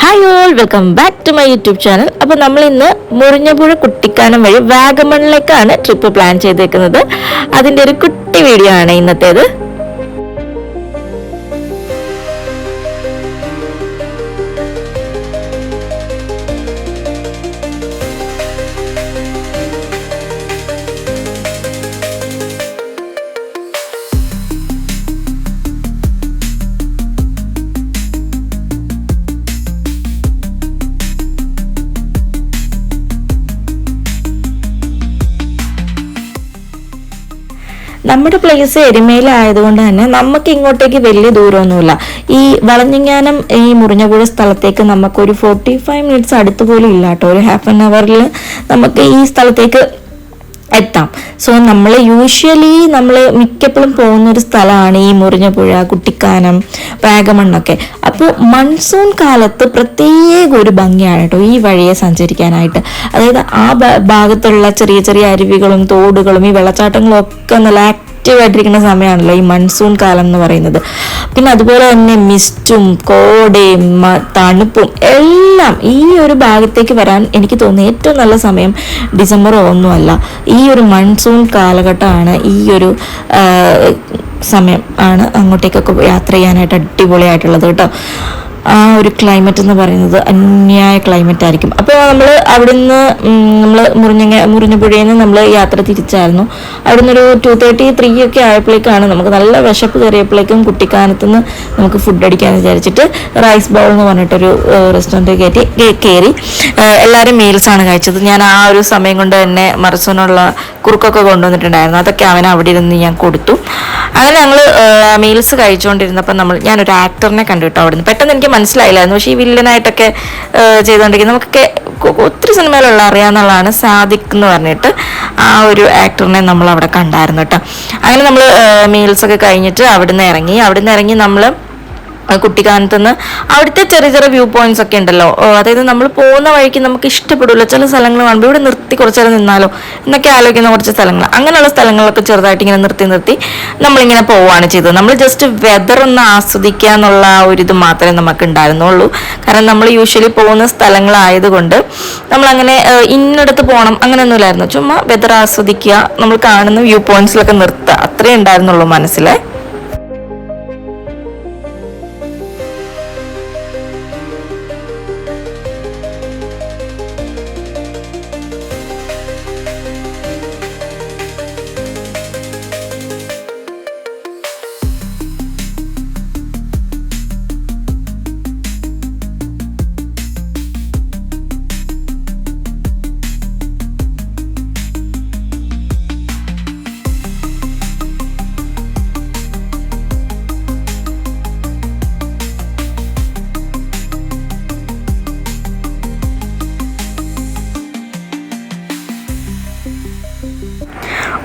Hi all, welcome back to my YouTube channel. അപ്പോൾ നമ്മൾ ഇന്ന് മുറിഞ്ഞപുഴ കുട്ടിക്കാനം വഴി വാഗമണിലേക്കാണ് ട്രിപ്പ് പ്ലാൻ ചെയ്തേക്കുന്നത്. അതിൻ്റെ ഒരു കുട്ടി വീഡിയോ ആണ് ഇന്നത്തേത്. നമ്മുടെ പ്ലേസ് എരുമേലായതുകൊണ്ട് തന്നെ നമുക്ക് ഇങ്ങോട്ടേക്ക് വലിയ ദൂരമൊന്നുമില്ല. ഈ വളഞ്ഞിങ്ങാനം ഈ മുറിഞ്ഞപുഴ സ്ഥലത്തേക്ക് നമുക്കൊരു 45 മിനിറ്റ്സ് അടുത്ത് പോലും ഇല്ല കേട്ടോ. ഒരു ഹാഫ് ആൻ അവറിൽ നമുക്ക് ഈ സ്ഥലത്തേക്ക് എത്താം. സോ നമ്മൾ മിക്കപ്പോഴും പോകുന്നൊരു സ്ഥലമാണ് ഈ മുറിഞ്ഞപുഴ, കുട്ടിക്കാനം, വാഗമണ്ണൊക്കെ. അപ്പോൾ മൺസൂൺ കാലത്ത് പ്രത്യേക ഒരു ഭംഗിയാണ് കേട്ടോ ഈ വഴിയെ സഞ്ചരിക്കാനായിട്ട്. അതായത് ആ ഭാഗത്തുള്ള ചെറിയ ചെറിയ അരുവികളും തോടുകളും ഈ വെള്ളച്ചാട്ടങ്ങളും ഒക്കെ നല്ല ആക്റ്റീവായിട്ടിരിക്കുന്ന സമയമാണല്ലോ ഈ മൺസൂൺ കാലം എന്ന് പറയുന്നത്. പിന്നെ അതുപോലെ തന്നെ മിസ്റ്റും കോടയും തണുപ്പും എല്ലാം ഈ ഒരു ഭാഗത്തേക്ക് വരാൻ എനിക്ക് തോന്നുന്നു ഏറ്റവും നല്ല സമയം ഡിസംബറോ ഒന്നുമല്ല, ഈ ഒരു മൺസൂൺ കാലഘട്ടമാണ്. ഈ ഒരു സമയം ആണ് അങ്ങോട്ടേക്കൊക്കെ യാത്ര ചെയ്യാനായിട്ട് അടിപൊളിയായിട്ടുള്ളത് കേട്ടോ. ആ ഒരു ക്ലൈമറ്റ് എന്ന് പറയുന്നത് അന്യായ ക്ലൈമറ്റ് ആയിരിക്കും. അപ്പോൾ നമ്മൾ അവിടുന്ന് മുറിഞ്ഞപുഴയിൽ നിന്ന് നമ്മൾ യാത്ര തിരിച്ചായിരുന്നു. അവിടുന്ന് ഒരു 2:30-3 ഒക്കെ ആയപ്പോഴേക്കാണ് നമുക്ക് നല്ല വിശപ്പ് കയറിയപ്പോഴേക്കും കുട്ടിക്കാനത്തുനിന്ന് നമുക്ക് ഫുഡ് അടിക്കാമെന്ന് വിചാരിച്ചിട്ട് റൈസ് ബൗൾ എന്ന് പറഞ്ഞിട്ടൊരു റെസ്റ്റോറൻറ്റ് കയറി. എല്ലാവരും മീൽസാണ് കഴിച്ചത്. ഞാൻ ആ ഒരു സമയം കൊണ്ട് തന്നെ മറസൂനുള്ള കുറുക്കൊക്കെ കൊണ്ടുവന്നിട്ടുണ്ടായിരുന്നു. അതൊക്കെ അവൻ അവിടെ ഇരുന്ന് ഞാൻ കൊടുത്തു. അങ്ങനെ ഞങ്ങൾ മീൽസ് കഴിച്ചുകൊണ്ടിരുന്നപ്പോൾ ഞാനൊരു ആക്ടറിനെ കണ്ടു കേട്ടോ. അവിടുന്ന് പെട്ടെന്ന് എനിക്ക് മനസ്സിലായില്ലായിരുന്നു, പക്ഷേ ഈ വില്ലനായിട്ടൊക്കെ ചെയ്തുകൊണ്ടിരിക്കുന്നത് നമുക്കൊക്കെ ഒത്തിരി സിനിമയിലുള്ള അറിയാമെന്നുള്ളതാണ്. സാദിഖ് എന്ന് പറഞ്ഞിട്ട് ആ ഒരു ആക്ടറിനെ നമ്മൾ അവിടെ കണ്ടായിരുന്നു കേട്ടോ. അങ്ങനെ നമ്മൾ മീൽസൊക്കെ കഴിഞ്ഞിട്ട് അവിടുന്ന് ഇറങ്ങി നമ്മൾ കുട്ടിക്കാനത്ത് നിന്ന് അവിടുത്തെ ചെറിയ ചെറിയ വ്യൂ പോയിന്റ്സ് ഒക്കെ ഉണ്ടല്ലോ. അതായത് നമ്മൾ പോകുന്ന വഴിക്ക് നമുക്ക് ഇഷ്ടപ്പെടില്ല ചില സ്ഥലങ്ങൾ കാണുമ്പോൾ ഇവിടെ നിർത്തി കുറച്ച് നേരം നിന്നാലോ എന്നൊക്കെ ആലോചിക്കുന്ന കുറച്ച് സ്ഥലങ്ങൾ, അങ്ങനെയുള്ള സ്ഥലങ്ങളൊക്കെ ചെറുതായിട്ട് ഇങ്ങനെ നിർത്തി നമ്മളിങ്ങനെ പോവുകയാണ് ചെയ്തത്. നമ്മൾ ജസ്റ്റ് വെതർ ഒന്ന് ആസ്വദിക്കുക എന്നുള്ള ഒരിത് മാത്രമേ നമുക്ക് ഉണ്ടായിരുന്നുള്ളൂ. കാരണം നമ്മൾ യൂഷ്വലി പോകുന്ന സ്ഥലങ്ങളായതുകൊണ്ട് നമ്മളങ്ങനെ ഇന്നടത്ത് പോകണം അങ്ങനെയൊന്നുമില്ലായിരുന്നു. ചുമ്മാ വെതർ ആസ്വദിക്കുക, നമ്മൾ കാണുന്ന വ്യൂ പോയിന്റ്സിലൊക്കെ നിർത്തുക, അത്രേ ഉണ്ടായിരുന്നുള്ളൂ മനസ്സിലെ.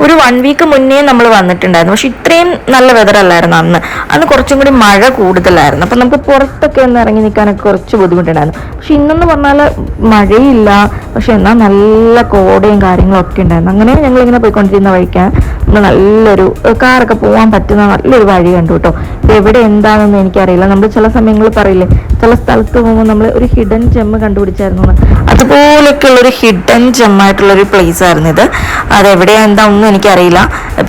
ഒരു 1 വീക്ക് മുന്നേ നമ്മൾ വന്നിട്ടുണ്ടായിരുന്നു, പക്ഷെ ഇത്രയും നല്ല വെതർ അല്ലായിരുന്നു അന്ന് കുറച്ചും കൂടി മഴ കൂടുതലായിരുന്നു. അപ്പം നമുക്ക് പുറത്തൊക്കെ ഒന്ന് ഇറങ്ങി നിൽക്കാനൊക്കെ കുറച്ച് ബുദ്ധിമുട്ടുണ്ടായിരുന്നു. പക്ഷെ ഇന്നെന്ന് പറഞ്ഞാൽ മഴയില്ല, പക്ഷെ എന്നാൽ നല്ല കോടയും കാര്യങ്ങളും ഒക്കെ ഉണ്ടായിരുന്നു. അങ്ങനെ ഞങ്ങളിങ്ങനെ പോയിക്കൊണ്ടിരുന്ന വഴിക്കാൻ നല്ലൊരു കാറൊക്കെ പോകാൻ പറ്റുന്ന നല്ലൊരു വഴി കണ്ടു കേട്ടോ. എവിടെ എന്താണെന്ന് എനിക്കറിയില്ല. നമ്മൾ ചില സമയങ്ങളിൽ പറയില്ലേ ചില സ്ഥലത്ത് പോകുമ്പോൾ നമ്മൾ ഒരു ഹിഡൻ ജെമ്മ് കണ്ടുപിടിച്ചായിരുന്നു, അതുപോലൊക്കെ ഉള്ളൊരു ഹിഡൻ ജെമ്മായിട്ടുള്ളൊരു പ്ലേസ് ആയിരുന്നു ഇത്. അതെവിടെയാ എന്താ ഒന്നും എനിക്കറിയില്ല.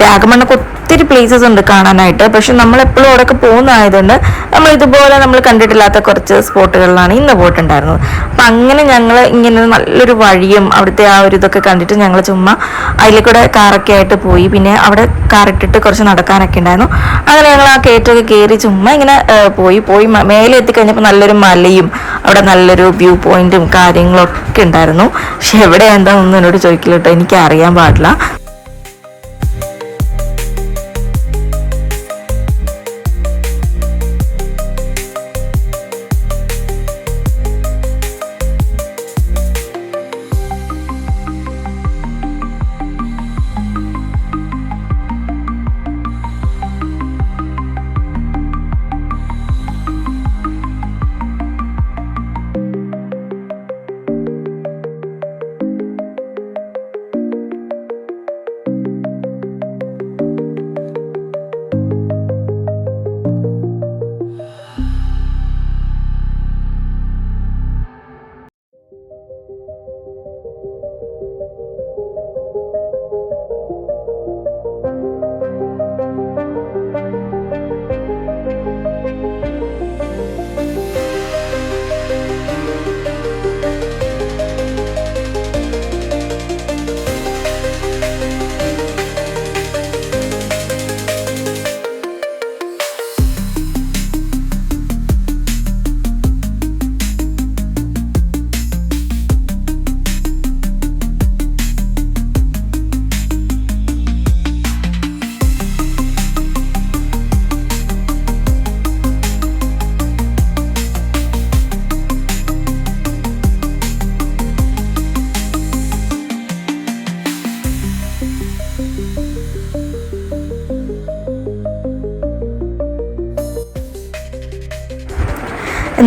വാഗമണ്ണൊക്കെ ഒത്തിരി പ്ലേസസ് ഉണ്ട് കാണാനായിട്ട്, പക്ഷെ നമ്മളെപ്പോഴും അവിടെയൊക്കെ പോകുന്നതായതുകൊണ്ട് നമ്മൾ ഇതുപോലെ നമ്മൾ കണ്ടിട്ടില്ലാത്ത കുറച്ച് സ്പോട്ടുകളിലാണ് ഇന്ന് പോയിട്ടുണ്ടായിരുന്നത്. അപ്പം അങ്ങനെ ഞങ്ങൾ ഇങ്ങനെ നല്ലൊരു വഴിയും അവിടുത്തെ ആ ഒരു ഇതൊക്കെ കണ്ടിട്ട് ഞങ്ങൾ ചുമ്മാ അതിൽ കൂടെ കാറൊക്കെ ആയിട്ട് പോയി. പിന്നെ അവിടെ കാറിട്ടിട്ട് കുറച്ച് നടക്കാനൊക്കെ ഉണ്ടായിരുന്നു. അങ്ങനെ ഞങ്ങൾ ആ കയറ്റമൊക്കെ കയറി ചുമ്മാ ഇങ്ങനെ പോയി മേലെ എത്തിക്കഴിഞ്ഞപ്പോൾ നല്ലൊരു മലയും അവിടെ നല്ലൊരു വ്യൂ പോയിന്റും കാര്യങ്ങളൊക്കെ ഉണ്ടായിരുന്നു. പക്ഷെ എവിടെ എന്താണെന്നൊന്നും എന്നോട് ചോദിക്കില്ല കേട്ടോ, എനിക്ക് അറിയാൻ പാടില്ല.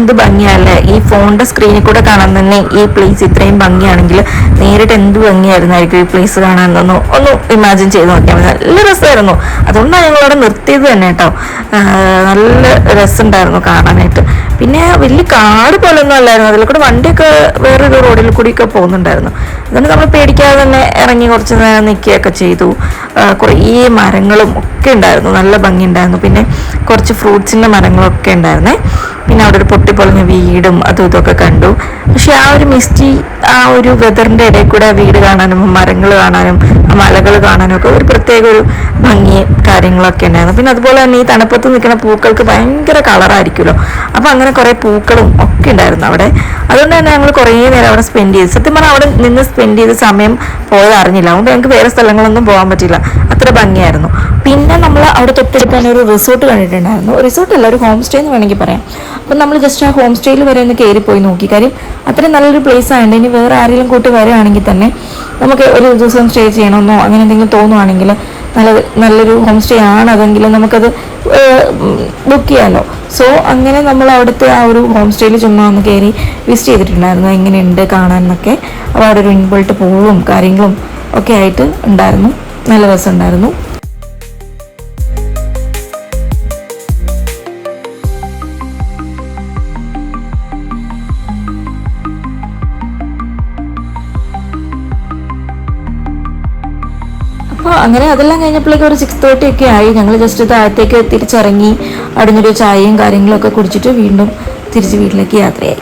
എന്ത് ഭംഗിയല്ലേ, ഈ ഫോണിന്റെ സ്ക്രീനിൽ കൂടെ കാണാൻ തന്നെ ഈ പ്ലേസ് ഇത്രയും ഭംഗിയാണെങ്കിൽ നേരിട്ട് എന്ത് ഭംഗിയായിരുന്നായിരിക്കും ഈ പ്ലേസ് കാണാനെന്നൊന്നും ഒന്ന് ഇമാജിൻ ചെയ്ത് നോക്കിയാൽ മതി. നല്ല രസമായിരുന്നു. അതുകൊണ്ടാണ് ഞങ്ങളവിടെ നിർത്തിയത് തന്നെ കേട്ടോ. നല്ല രസമുണ്ടായിരുന്നു കാണാനായിട്ട്. പിന്നെ വലിയ കാട് പോലൊന്നും അല്ലായിരുന്നു, അതിൽ കൂടെ വണ്ടിയൊക്കെ വേറൊരു റോഡിൽ കൂടിയൊക്കെ പോകുന്നുണ്ടായിരുന്നു. അതുകൊണ്ട് നമ്മൾ പേടിക്കാതെ തന്നെ ഇറങ്ങി കുറച്ച് നേരം നിൽക്കുകയൊക്കെ ചെയ്തു. കുറേ മരങ്ങളും ഒക്കെ ഉണ്ടായിരുന്നു, നല്ല ഭംഗി ഉണ്ടായിരുന്നു. പിന്നെ കുറച്ച് ഫ്രൂട്ട്സിൻ്റെ മരങ്ങളൊക്കെ ഉണ്ടായിരുന്നേ. പിന്നെ അവിടെ ഒരു പൊട്ടിപ്പൊളിഞ്ഞ വീടും അതും ഇതൊക്കെ കണ്ടു. പക്ഷെ ആ ഒരു മിസ്റ്റി ആ ഒരു വെതറിൻ്റെ ഇടയിൽ കൂടെ വീട് കാണാനും മരങ്ങൾ കാണാനും മലകൾ കാണാനും ഒക്കെ ഒരു പ്രത്യേക ഒരു ഭംഗിയും കാര്യങ്ങളൊക്കെ ഉണ്ടായിരുന്നു. പിന്നെ അതുപോലെ തന്നെ ഈ തണുപ്പത്ത് നിൽക്കുന്ന പൂക്കൾക്ക് ഭയങ്കര കളറായിരിക്കുമല്ലോ, അപ്പം അങ്ങനെ കുറേ പൂക്കളും ഒക്കെ ഉണ്ടായിരുന്നു അവിടെ. അതുകൊണ്ട് തന്നെ ഞങ്ങൾ കുറേ നേരം അവിടെ സ്പെൻഡ് ചെയ്തു. സത്യം പറഞ്ഞാൽ അവിടെ നിന്ന് സ്പെൻഡ് ചെയ്ത സമയം പോയത് അറിഞ്ഞില്ല. അതുകൊണ്ട് ഞങ്ങൾക്ക് വേറെ സ്ഥലങ്ങളൊന്നും പോകാൻ പറ്റില്ല, അത്ര ഭംഗിയായിരുന്നു. പിന്നെ നമ്മൾ അവിടെ തൊട്ടടുത്ത് തന്നെ ഒരു റിസോർട്ട് കണ്ടിട്ടുണ്ടായിരുന്നു. റിസോർട്ടല്ല, ഒരു ഹോം സ്റ്റേ എന്ന് വേണമെങ്കിൽ പറയാം. അപ്പം നമ്മൾ ജസ്റ്റ് ആ ഹോം സ്റ്റേയിൽ വരെ ഒന്ന് കയറിപ്പോയി നോക്കി. കാര്യം അത്രയും നല്ലൊരു പ്ലേസ് ആയതുകൊണ്ട് ഇനി വേറെ ആരെങ്കിലും കൂട്ടി വരികയാണെങ്കിൽ തന്നെ നമുക്ക് ഒരു ദിവസം സ്റ്റേ ചെയ്യണമെന്നോ അങ്ങനെ എന്തെങ്കിലും തോന്നുവാണെങ്കിൽ നല്ലൊരു ഹോം സ്റ്റേ ആണ് അതെങ്കിൽ നമുക്കത് ബുക്ക് ചെയ്യാമല്ലോ. സോ അങ്ങനെ നമ്മൾ അവിടുത്തെ ആ ഒരു ഹോം സ്റ്റേയിൽ ചുമ്മാ ഒന്ന് കയറി വിസിറ്റ് ചെയ്തിട്ടുണ്ടായിരുന്നു, എങ്ങനെയുണ്ട് കാണാൻ എന്നൊക്കെ. അപ്പോൾ അവിടെ ഒരു ഇൻബിൾട്ട് പൂളും കാര്യങ്ങളും ഒക്കെ ആയിട്ട് ഉണ്ടായിരുന്നു, നല്ല രസമുണ്ടായിരുന്നു. അപ്പോൾ അങ്ങനെ അതെല്ലാം കഴിഞ്ഞപ്പോഴേക്കും ഒരു 6:30 ഒക്കെ ആയി. ഞങ്ങൾ ജസ്റ്റ് താഴത്തേക്ക് തിരിച്ചിറങ്ങി അവിടുന്നൊരു ചായയും കാര്യങ്ങളൊക്കെ കുടിച്ചിട്ട് വീണ്ടും തിരിച്ച് വീട്ടിലേക്ക് യാത്രയായി.